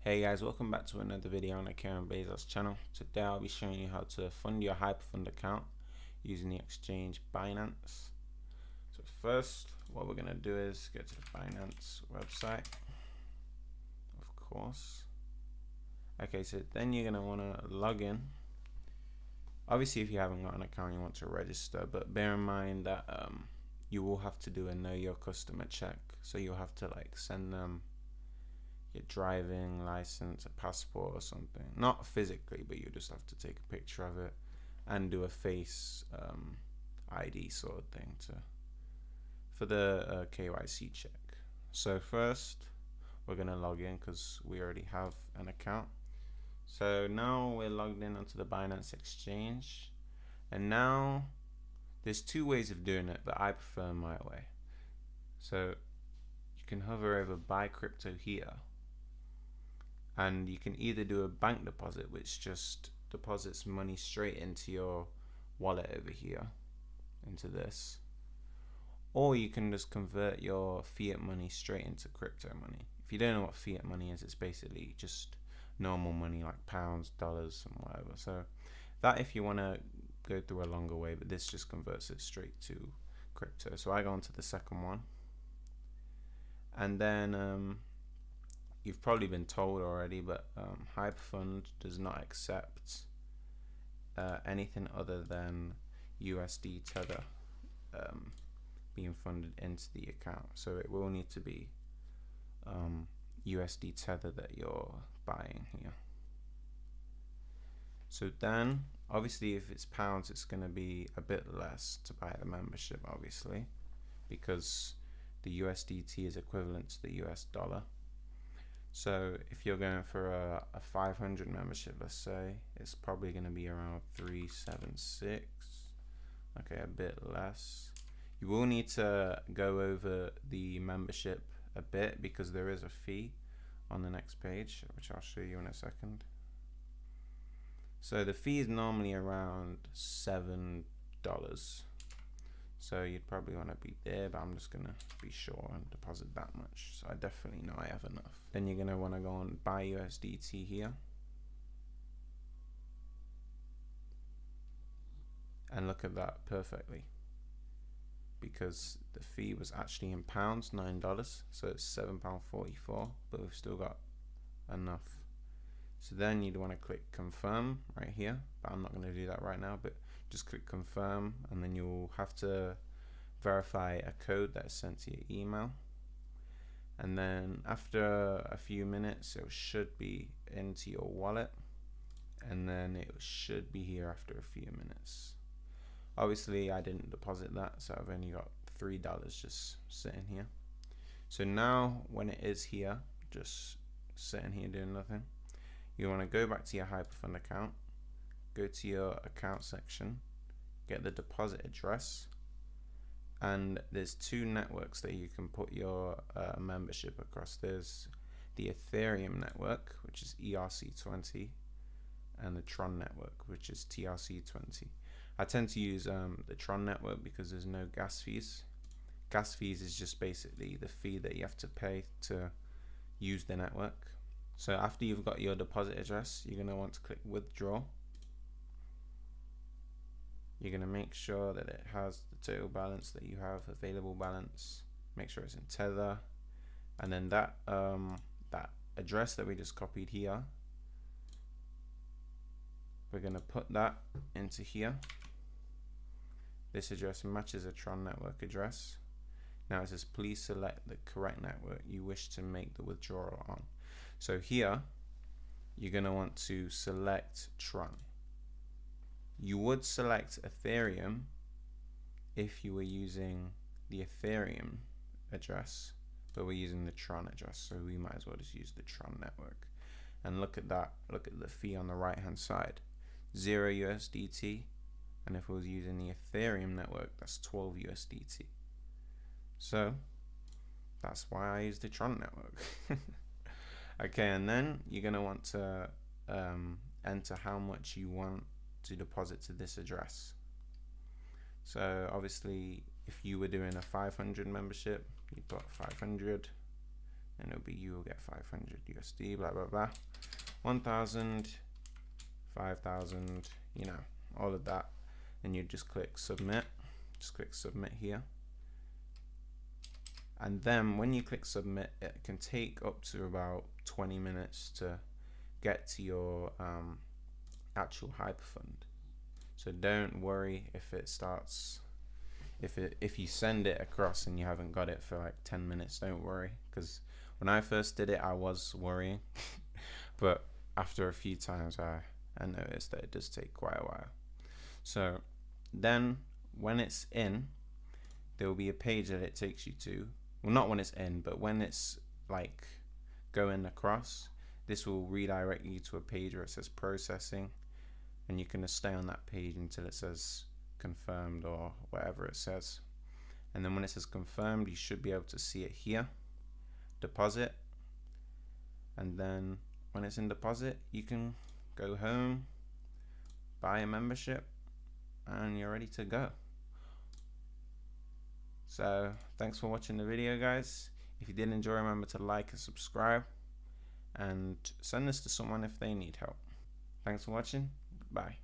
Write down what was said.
Hey guys, welcome back to another video on the Karen Bezos channel. Today I'll be showing you how to fund your HYPERFUND account using the exchange Binance. So first, what we're going to do is get to the Binance website, of course. Okay, so then you're going to want to log in. Obviously, if you haven't got an account, you want to register, but bear in mind that you will have to do a know your customer check. So you'll have to send them your driving license, a passport or something, not physically, but you just have to take a picture of it and do a face ID sort of thing for the KYC check. So first we're gonna log in because we already have an account. So now we're logged in onto the Binance exchange, and now there's two ways of doing it, but I prefer my way. So you can hover over buy crypto here, and you can either do a bank deposit, which just deposits money straight into your wallet over here, into this, or you can just convert your fiat money straight into crypto money. If you don't know what fiat money is, it's basically just normal money like pounds, dollars, and whatever. So that, if you want to go through a longer way, but this just converts it straight to crypto. So I go on to the second one, and then you've probably been told already, but HYPERFUND does not accept anything other than USD Tether being funded into the account. So it will need to be USD Tether that you're buying here. So then, obviously, if it's pounds, it's going to be a bit less to buy the membership, obviously, because the USDT is equivalent to the US dollar. So if you're going for a 500 membership, let's say, it's probably going to be around 376. Okay, a bit less. You will need to go over the membership a bit because there is a fee on the next page, which I'll show you in a second. So the fee is normally around $7. So you'd probably want to be there, but I'm just going to be sure and deposit that much. So I definitely know I have enough. Then you're going to want to go on buy USDT here. And look at that perfectly. Because the fee was actually in pounds, $9. So it's £7.44, but we've still got enough. So then you'd want to click confirm right here, but I'm not going to do that right now, but just click confirm, and then you'll have to verify a code that's sent to your email. And then after a few minutes, it should be into your wallet, and then it should be here after a few minutes. Obviously I didn't deposit that, so I've only got $3 just sitting here. So now when it is here, just sitting here doing nothing, you want to go back to your HYPERFUND account, go to your account section, get the deposit address, and there's two networks that you can put your membership across. There's the Ethereum network, which is ERC20, and the Tron network, which is TRC20. I tend to use the Tron network because there's no gas fees. Gas fees is just basically the fee that you have to pay to use the network. So after you've got your deposit address, you're going to want to click withdraw. You're going to make sure that it has the total balance that you have, available balance. Make sure it's in Tether. And then that address that we just copied here, we're going to put that into here. This address matches a Tron network address. Now it says please select the correct network you wish to make the withdrawal on. So here you're going to want to select Tron. You would select Ethereum if you were using the Ethereum address, but we're using the Tron address, so we might as well just use the Tron network. And look at that, look at the fee on the right hand side, 0 USDT, and if we was using the Ethereum network, that's 12 USDT. So that's why I use the Tron network. Okay, and then you're going to want to enter how much you want to deposit to this address. So obviously if you were doing a 500 membership, you put 500, and it'll be you will get 500 USD, blah blah blah, 1,000, 5,000, you know, all of that. And you just click submit. Just click submit here. And then when you click submit, it can take up to about 20 minutes to get to your actual Hyperfund. So don't worry if it starts, if you send it across and you haven't got it for like 10 minutes, don't worry, because when I first did it I was worrying but after a few times I noticed that it does take quite a while. So then when it's in, there will be a page that it takes you to, well, not when it's in, but when it's like going across, this will redirect you to a page where it says processing, and you're going to stay on that page until it says confirmed or whatever it says. And then when it says confirmed, you should be able to see it here, deposit. And then when it's in deposit, you can go home, buy a membership, and you're ready to go. So thanks for watching the video, guys. If you did enjoy, remember to like and subscribe, and send this to someone if they need help. Thanks for watching. Bye.